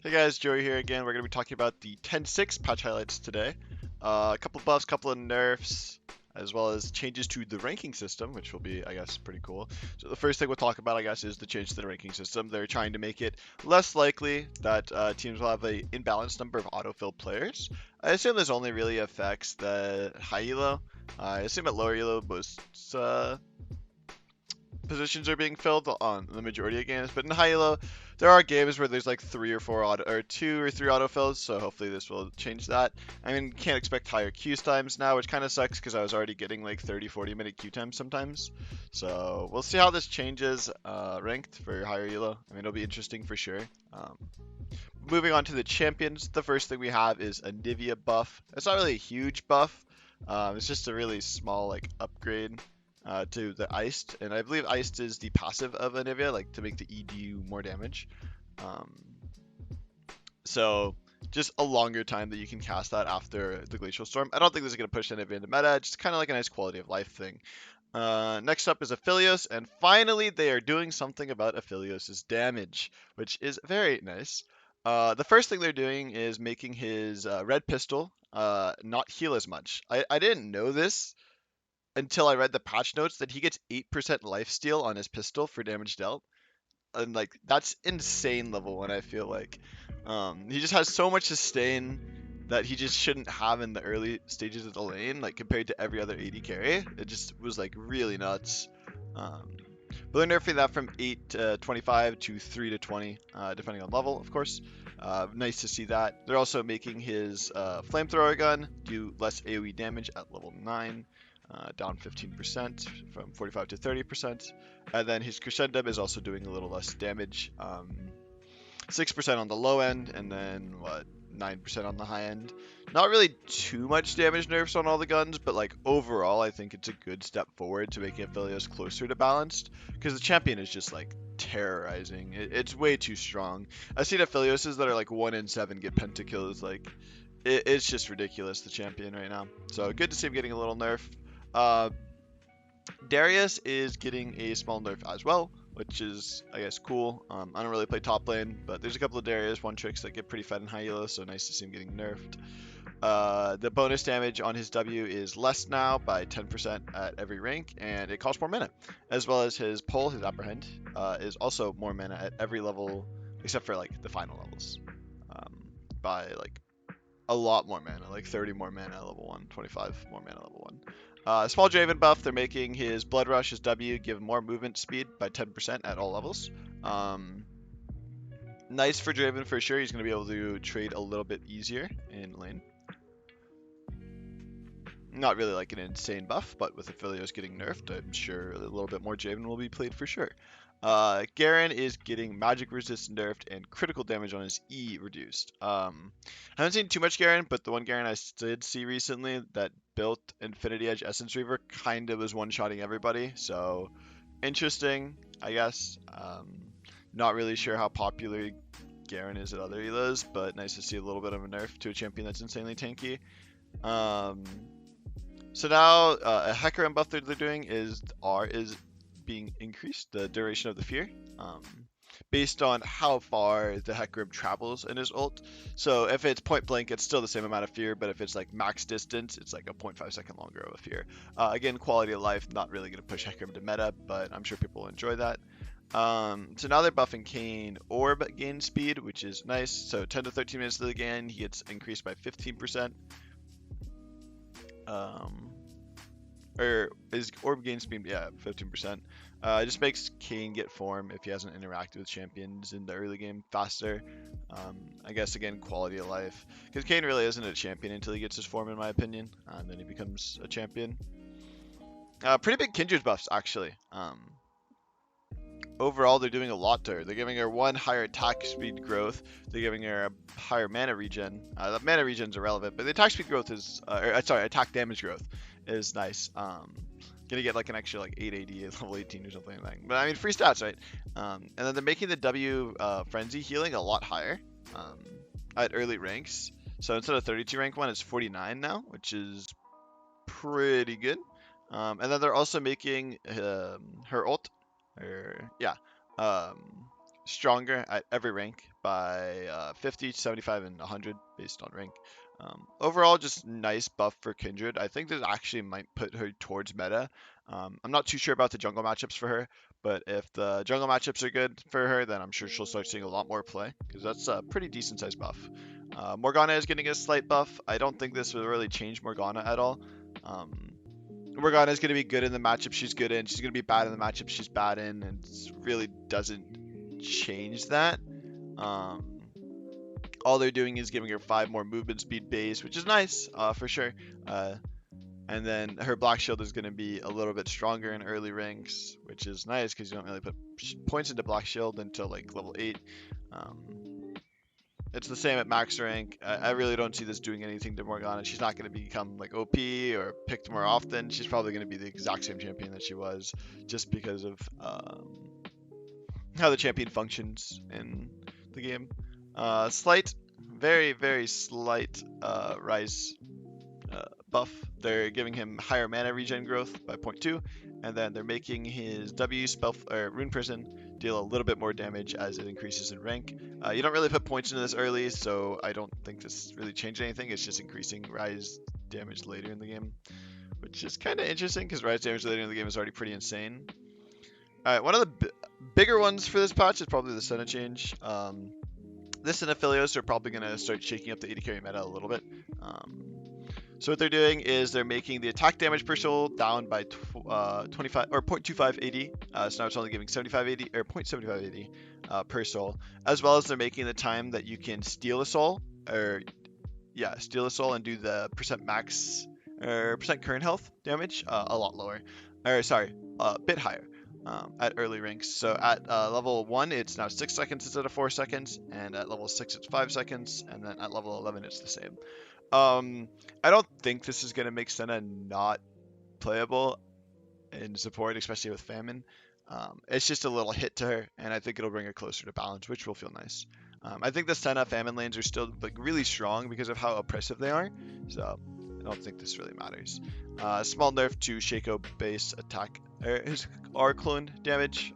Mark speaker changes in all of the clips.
Speaker 1: Hey guys, Joey here again. We're going to be talking about the 10.6 patch highlights today. A couple of buffs, couple of nerfs, as well as changes to the ranking system, which will be, I guess, pretty cool. So the first thing we'll talk about, I guess, is the change to the ranking system. They're trying to make it less likely that teams will have an imbalanced number of autofill players. I assume this only really affects the high elo. I assume at lower elo, most positions are being filled on the majority of games, but in high elo, there are games where there's like three or four auto or two or three autofills, so hopefully this will change that. I mean, can't expect higher queue times now, which kind of sucks because I was already getting like 30-40 minute queue times sometimes. So we'll see how this changes ranked for higher elo. I mean, it'll be interesting for sure. Moving on to the champions, the first thing we have is a Nivea buff. It's not really a huge buff. It's just a really small like upgrade to the iced, and I believe iced is the passive of Anivia, like to make the E do more damage. Um, so just a longer time that you can cast that after the glacial storm. I don't think this is going to push Anivia into meta. It's kind of like a nice quality of life thing. Next up is Aphelios, and finally they are doing something about Aphelios' damage, which is very nice. The first thing they're doing is making his red pistol not heal as much. I didn't know this until I read the patch notes that he gets 8% lifesteal on his pistol for damage dealt. And like that's insane level one, I feel like. He just has so much sustain that he just shouldn't have in the early stages of the lane, like compared to every other AD carry. It just was like really nuts. Um, but they're nerfing that from 8 to 25 to 3 to 20, depending on level, of course. Nice to see that. They're also making his flamethrower gun do less AoE damage at level 9, down 15% from 45 to 30%. And then his crescendo is also doing a little less damage, 6% on the low end, and then what, 9% on the high end. Not really too much damage nerfs on all the guns, but like overall, I think it's a good step forward to making Aphelios closer to balanced, because the champion is just like terrorizing. It's way too strong. I've seen Aphelioses that are like 1 in 7 get pentakills. Like it's just ridiculous, the champion right now. So good to see him getting a little nerf. Uh, Darius is getting a small nerf as well, which is, I guess, cool. I don't really play top lane, but there's a couple of Darius one tricks that get pretty fed in high elo, so nice to see him getting nerfed. The bonus damage on his W is less now by 10% at every rank, and it costs more mana. As well as his pull, his apprehend, is also more mana at every level, except for like the final levels, by like a lot more mana, like 30 more mana at level 1, 25 more mana at level 1. Small Draven buff, they're making his Blood Rush, his W, give more movement speed by 10% at all levels. Nice for Draven for sure. He's going to be able to trade a little bit easier in lane. Not really like an insane buff, but with Aphelios getting nerfed, I'm sure a little bit more Draven will be played for sure. Garen is getting magic resist nerfed and critical damage on his E reduced. I haven't seen too much Garen, but the one Garen I did see recently that built Infinity Edge Essence Reaver kind of was one-shotting everybody, so interesting, I guess. Not really sure how popular Garen is at other elos, but nice to see a little bit of a nerf to a champion that's insanely tanky. So now a Hecarim buff that they're doing is R is being increased, the duration of the fear, based on how far the Hecarim travels in his ult. So if it's point blank, it's still the same amount of fear, but if it's like max distance, it's like a 0.5 second longer of a fear. Again, quality of life, not really going to push Hecarim to meta, but I'm sure people will enjoy that. So now they're buffing Kayn Orb gain speed, which is nice. So 10 to 13 minutes of the gain, he gets increased by 15%. Or is orb gain speed, yeah, 15%. It just makes Kayn get form if he hasn't interacted with champions in the early game faster. I guess again, quality of life, because Kayn really isn't a champion until he gets his form, in my opinion, and then he becomes a champion. Pretty big Kindred buffs actually. Overall, they're doing a lot to her. They're giving her 1 higher attack speed growth. They're giving her a higher mana regen. The mana regen is irrelevant, but the attack speed growth is, sorry, attack damage growth is nice. Gonna get like an extra like 8 AD at level 18 or something like that. But I mean, free stats, right? And then they're making the W frenzy healing a lot higher at early ranks. So instead of 32 rank 1, it's 49 now, which is pretty good. And then they're also making her ult, or yeah, um, stronger at every rank by 50, 75, and 100 based on rank. Overall, just nice buff for Kindred. I think this actually might put her towards meta. I'm not too sure about the jungle matchups for her, but if the jungle matchups are good for her, then I'm sure she'll start seeing a lot more play, because that's a pretty decent sized buff. Morgana is getting a slight buff. I don't think this will really change Morgana at all. Morgana is going to be good in the matchup she's good in. She's going to be bad in the matchup she's bad in, and it really doesn't change that. All they're doing is giving her 5 more movement speed base, which is nice for sure. And then her Black Shield is going to be a little bit stronger in early ranks, which is nice because you don't really put points into Black Shield until like level 8. It's the same at max rank. I really don't see this doing anything to Morgana. She's not going to become like OP or picked more often. She's probably going to be the exact same champion that she was, just because of how the champion functions in the game. Slight, very, very slight rise buff. They're giving him higher mana regen growth by 0.2, and then they're making his W spell Rune Prison deal a little bit more damage as it increases in rank. You don't really put points into this early, so I don't think this really changed anything. It's just increasing rise damage later in the game, which is kind of interesting because rise damage later in the game is already pretty insane. Alright, one of the bigger ones for this patch is probably the Senna change. This and Aphelios are probably going to start shaking up the AD carry meta a little bit. So what they're doing is they're making the attack damage per soul down by 25 or 0.25 AD. So now it's only giving 75 AD or 0.75 AD per soul, as well as they're making the time that you can steal a soul steal a soul and do the percent max or percent current health damage a lot lower, or sorry, a bit higher. At early ranks. So at level 1, it's now 6 seconds instead of 4 seconds, and at level 6, it's 5 seconds, and then at level 11, it's the same. I don't think this is going to make Senna not playable in support, especially with Famine. It's just a little hit to her, and I think it'll bring her closer to balance, which will feel nice. I think the Senna Famine lanes are still like really strong because of how oppressive they are, so I don't think this really matters. Small nerf to Shaco base attack, his R clone damage.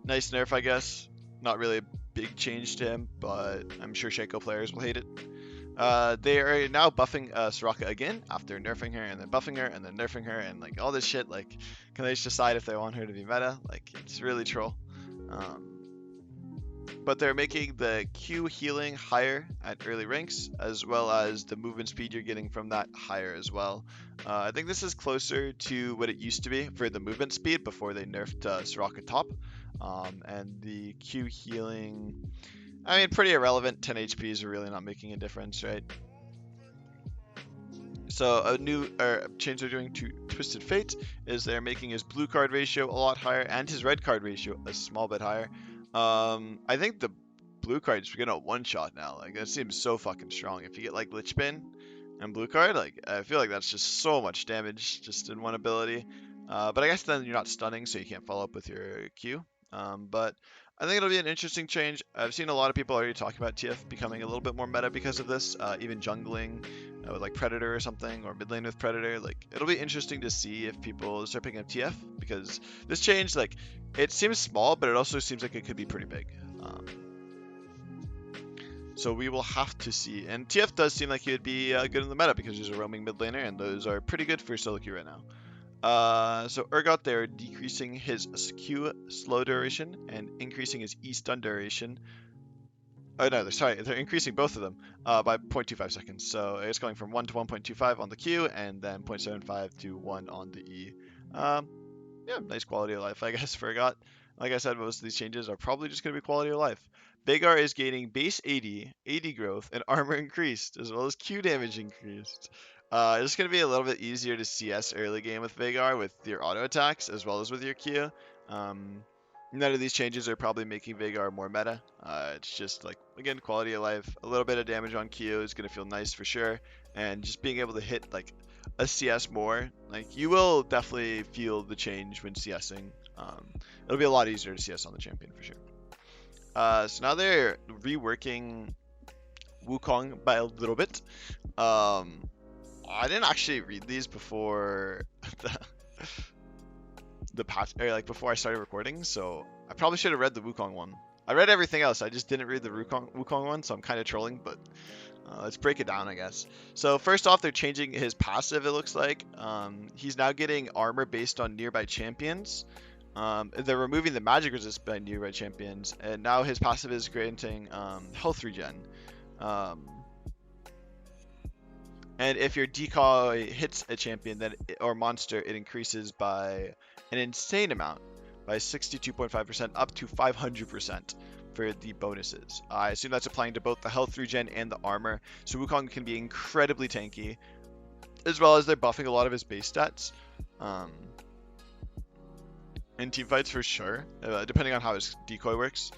Speaker 1: Nice nerf, I guess. Not really a big change to him, but I'm sure Shaco players will hate it. They are now buffing Soraka again after nerfing her and then buffing her and then nerfing her and like all this shit. Like, can they just decide if they want her to be meta? Like, it's really troll. But they're making the Q healing higher at early ranks, as well as the movement speed you're getting from that higher as well. I think this is closer to what it used to be for the movement speed before they nerfed Soraka top. And the Q healing, I mean, pretty irrelevant. 10 HPs are really not making a difference, right? So a new change they're doing to Twisted Fate is they're making his blue card ratio a lot higher and his red card ratio a small bit higher. I think the blue card is getting a one-shot now. Like, that seems so fucking strong. If you get like Lich Bin and blue card, like, I feel like that's just so much damage just in one ability. But I guess then you're not stunning, so you can't follow up with your Q. But I think it'll be an interesting change. I've seen a lot of people already talking about TF becoming a little bit more meta because of this, even jungling with like Predator or something, or mid lane with Predator. Like, it'll be interesting to see if people start picking up TF, because this change, like, it seems small, but it also seems like it could be pretty big. So we will have to see. And TF does seem like he would be good in the meta because he's a roaming mid laner, and those are pretty good for solo queue right now. So Urgot, they're decreasing his Q slow duration and increasing his E stun duration. Oh no, they're increasing both of them by 0.25 seconds. So it's going from 1 to 1.25 on the Q, and then 0.75 to 1 on the E. Yeah, nice quality of life, I guess, for Urgot. Like I said, most of these changes are probably just going to be quality of life. Veigar is gaining base 80, 80 growth, and armor increased, as well as Q damage increased. It's going to be a little bit easier to CS early game with Veigar with your auto attacks as well as with your Q. None of these changes are probably making Veigar more meta. It's just like, again, quality of life. A little bit of damage on Q is going to feel nice for sure. And just being able to hit like a CS more, like, you will definitely feel the change when CSing. It'll be a lot easier to CS on the champion for sure. So now they're reworking Wukong by a little bit. I didn't actually read these before the patch, or like before I started recording, so I probably should have read the Wukong one. I read everything else. I just didn't read the Wukong one, so I'm kind of trolling, but let's break it down, I guess. So first off, they're changing his passive, it looks like. He's now getting armor based on nearby champions. They're removing the magic resist by nearby champions, and now his passive is granting health regen. And if your decoy hits a champion or monster, it increases by an insane amount, by 62.5% up to 500% for the bonuses. I assume that's applying to both the health regen and the armor. So Wukong can be incredibly tanky, as well as they're buffing a lot of his base stats. In teamfights for sure, depending on how his decoy works.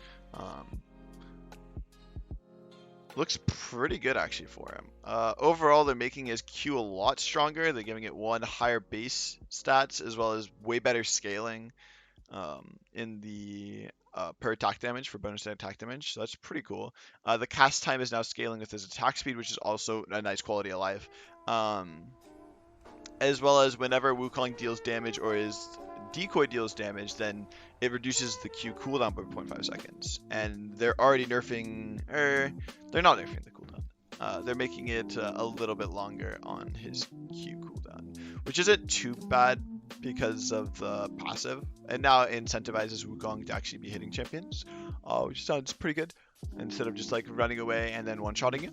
Speaker 1: Looks pretty good actually for him. Overall, they're making his Q a lot stronger. They're giving it 1 higher base stats as well as way better scaling in the per attack damage for bonus attack damage. So that's pretty cool. The cast time is now scaling with his attack speed, which is also a nice quality of life. As well as whenever Wukong deals damage or his decoy deals damage, then it reduces the Q cooldown by 0.5 seconds. And they're already nerfing, they're not nerfing the cooldown. They're making it a little bit longer on his Q cooldown, which isn't too bad because of the passive. And now it incentivizes Wukong to actually be hitting champions, which sounds pretty good, instead of just like running away and then one-shotting you.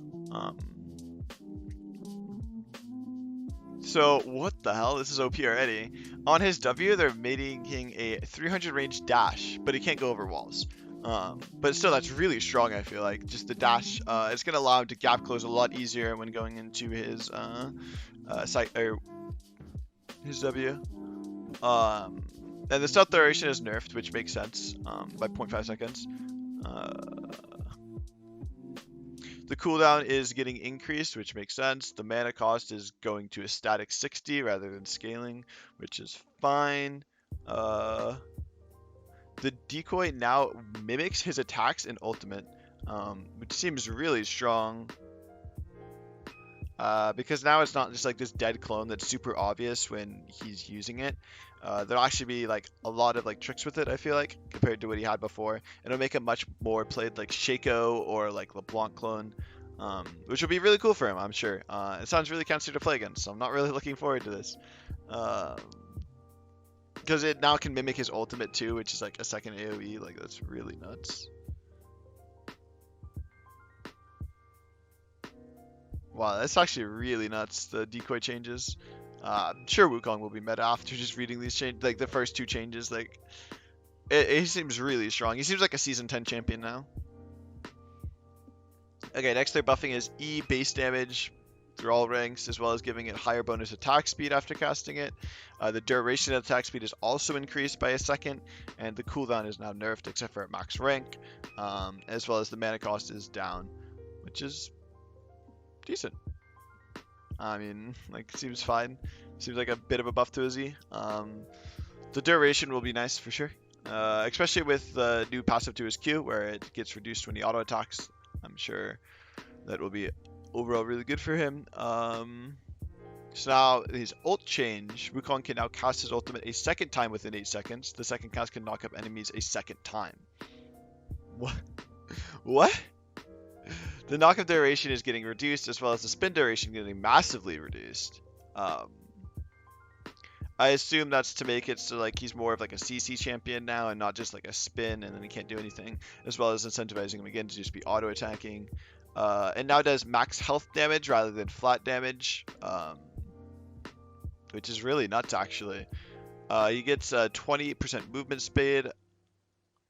Speaker 1: So what the hell? This is OP already. On his W, they're making a 300 range dash, but he can't go over walls. But still, that's really strong, I feel like. Just the dash, it's going to allow him to gap close a lot easier when going into his his W. And the stealth duration is nerfed, which makes sense, by 0.5 seconds. The cooldown is getting increased, which makes sense. The mana cost is going to a static 60 rather than scaling, which is fine. The decoy now mimics his attacks in ultimate, which seems really strong. Because now it's not just like this dead clone that's super obvious when he's using it. There'll actually be like a lot of like tricks with it, I feel like, compared to what he had before. It'll make him much more played like Shaco or like LeBlanc clone, which will be really cool for him, I'm sure. It sounds really cancer to play against, so I'm not really looking forward to this. Because it now can mimic his ultimate too, which is like a second AoE. Like, that's really nuts. Wow, that's actually really nuts, the decoy changes. I'm sure Wukong will be meta after just reading these changes, like the first 2 changes. Like, he seems really strong. He seems like a season 10 champion now. Okay, next they're buffing his E base damage through all ranks, as well as giving it higher bonus attack speed after casting it. The duration of attack speed is also increased by a second, and the cooldown is now nerfed except for at max rank, as well as the mana cost is down, which is decent. I mean, like, seems fine. Seems like a bit of a buff to his E. The duration will be nice for sure, especially with the new passive to his Q, where it gets reduced when he auto attacks. I'm sure that will be overall really good for him. So now his ult change, Wukong can now cast his ultimate a second time within 8 seconds. The second cast can knock up enemies a second time. What? What? The knockup duration is getting reduced, as well as the spin duration getting massively reduced. I assume that's to make it so like he's more of like a CC champion now and not just like a spin and then he can't do anything, as well as incentivizing him again to just be auto attacking. And now does max health damage rather than flat damage, which is really nuts actually. He gets 20% movement speed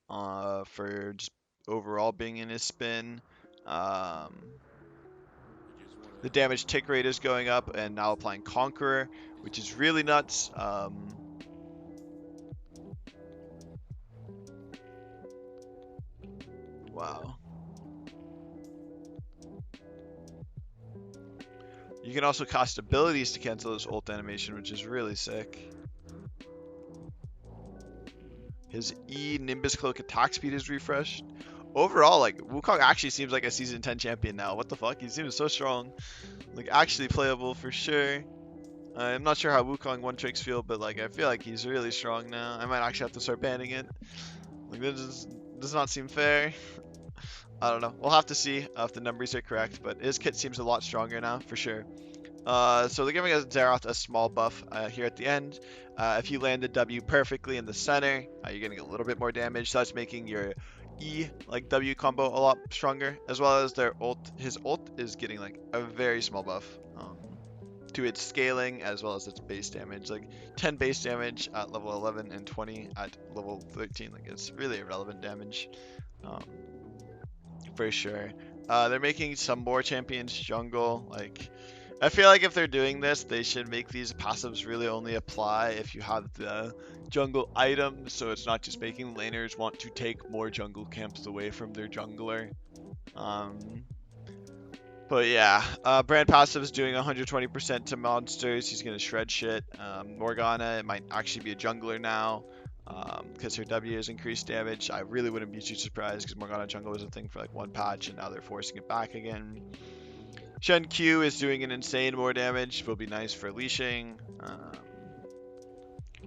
Speaker 1: for just overall being in his spin. The damage tick rate is going up, and now applying Conqueror, which is really nuts. Wow. You can also cast abilities to cancel this ult animation, which is really sick. His E Nimbus Cloak attack speed is refreshed. Overall, like, Wukong actually seems like a season 10 champion now. What the fuck? He seems so strong. Like, actually playable for sure. I'm not sure how Wukong one tricks feel, but like, I feel like he's really strong now. I might actually have to start banning it. Like, this does not seem fair. I don't know. We'll have to see if the numbers are correct, but his kit seems a lot stronger now, for sure. So they're giving Zeroth a small buff here at the end. If you land the W perfectly in the center, you're getting a little bit more damage. So that's making your E, like W combo, a lot stronger. As well as their ult. His ult is getting like a very small buff to its scaling as well as its base damage. Like 10 base damage at level 11 and 20 at level 13. Like it's really irrelevant damage. Um, for sure. They're making some more champions jungle. Like, I feel like if they're doing this, they should make these passives really only apply if you have the jungle item, so it's not just making laners want to take more jungle camps away from their jungler. Um, but yeah, Brand passive is doing 120% to monsters. He's gonna shred shit. Morgana, it might actually be a jungler now because her W has increased damage. I really wouldn't be too surprised because Morgana jungle was a thing for like one patch and now they're forcing it back again. Shen Q is doing an insane more damage. Will be nice for leashing.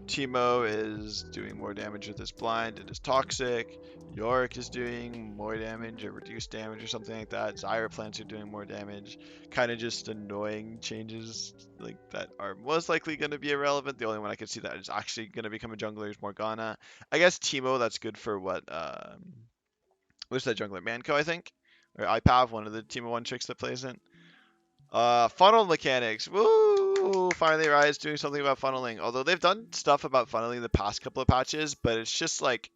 Speaker 1: Teemo is doing more damage with his blind. It is toxic. Yorick is doing more damage or reduced damage or something like that. Zyra plants are doing more damage. Kind of just annoying changes like that are most likely going to be irrelevant. The only one I could see that is actually going to become a jungler is Morgana. I guess Teemo, that's good for what? What's that jungler? Manco, I think, or IPAV, one of the Teemo 1 tricks that plays in. Funnel mechanics. Woo! Finally, Riot's doing something about funneling. Although they've done stuff about funneling the past couple of patches, but it's just like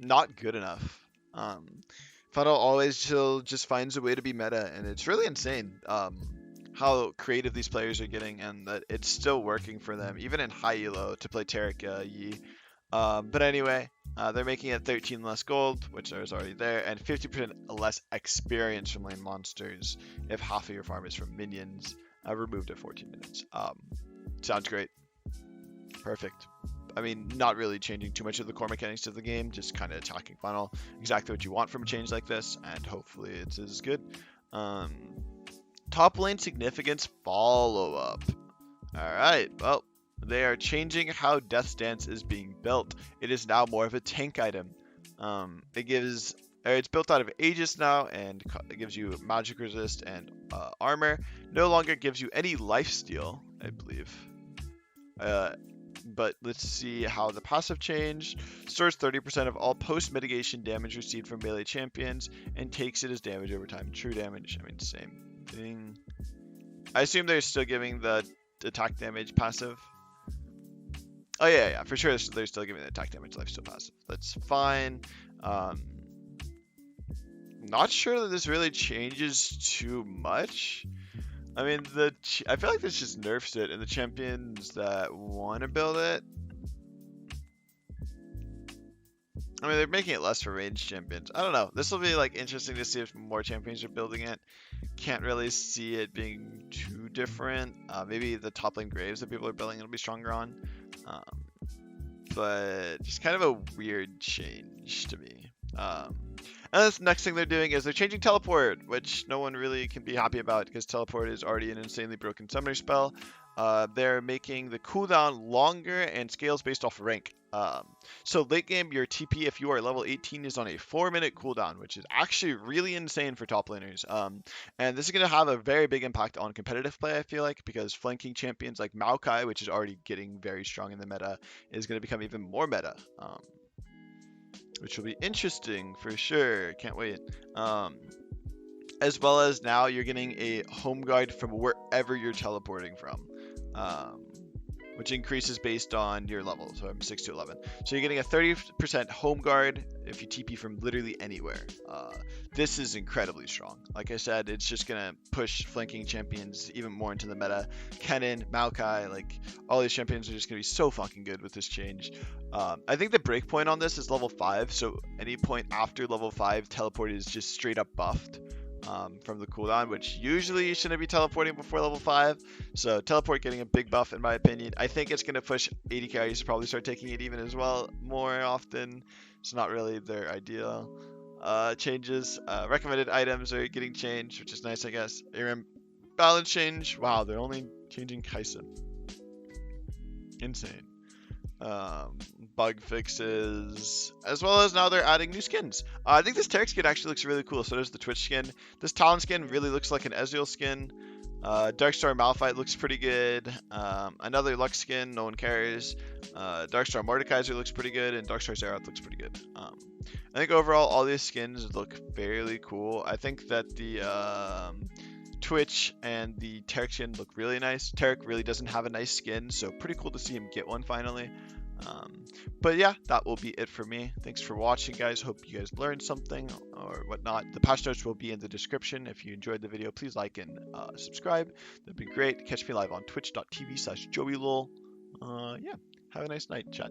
Speaker 1: not good enough. Funnel always still just finds a way to be meta, and it's really insane how creative these players are getting, and that it's still working for them, even in high elo, to play Taric Yi. But anyway, they're making it 13 less gold, which is already there, and 50% less experience from lane monsters if half of your farm is from minions, removed at 14 minutes. Sounds great. Perfect. I mean, not really changing too much of the core mechanics of the game, just kind of attacking funnel. Exactly what you want from a change like this, and hopefully it's as good. Top lane significance follow-up. Alright, well, they are changing how Death's Dance is being built. It is now more of a tank item. It's built out of Aegis now, and it gives you magic resist and armor. No longer gives you any lifesteal, I believe. But let's see how the passive changed. Stores 30% of all post-mitigation damage received from melee champions, and takes it as damage over time. True damage, I mean, same thing. I assume they're still giving the attack damage passive. Oh yeah, for sure they're still giving the attack damage lifesteal passive. That's fine. Not sure that this really changes too much. I mean, I feel like this just nerfs it, and the champions that want to build it, I mean, they're making it less for ranged champions. I don't know. This will be like interesting to see if more champions are building it. Can't really see it being too different. Maybe the top lane graves that people are building it'll be stronger on. But just kind of a weird change to me. And the next thing they're doing is they're changing teleport, which no one really can be happy about because teleport is already an insanely broken summoner spell. They're making the cooldown longer and scales based off rank. So late game, your TP, if you are level 18, is on a 4-minute cooldown, which is actually really insane for top laners. And this is going to have a very big impact on competitive play, I feel like, because flanking champions like Maokai, which is already getting very strong in the meta, is going to become even more meta. Which will be interesting for sure. Can't wait. As well as now you're getting a home guard from wherever you're teleporting from, which increases based on your level. So I'm 6 to 11. So you're getting a 30% home guard if you TP from literally anywhere. This is incredibly strong. Like I said, it's just gonna push flanking champions even more into the meta. Kennen, Maokai, like all these champions are just gonna be so fucking good with this change. I think the breakpoint on this is level 5. So any point after level 5, teleport is just straight up buffed. From the cooldown, which usually you shouldn't be teleporting before level 5. So teleport getting a big buff in my opinion. I think it's going to push AD carries to probably start taking it even as well more often. It's not really their ideal changes. Recommended items are getting changed, which is nice, I guess. ARAM balance change. Wow, they're only changing Kaisa. Insane. bug fixes, as well as now they're adding new skins. I think this Taric skin actually looks really cool. So does the Twitch skin. This Talon skin really looks like an Ezreal skin. Darkstar Malphite looks pretty good. Another Lux skin, no one cares. Darkstar Mordekaiser looks pretty good, and Darkstar Xerath looks pretty good. I think overall all these skins look fairly cool. I think that the Twitch and the Taric skin look really nice. Taric really doesn't have a nice skin, so pretty cool to see him get one finally. But yeah, that will be it for me. Thanks for watching, guys. Hope you guys learned something or whatnot. The patch notes will be in the description. If you enjoyed the video, please like and subscribe. That'd be great. Catch me live on twitch.tv/JoeyyLol. Yeah, have a nice night, chat.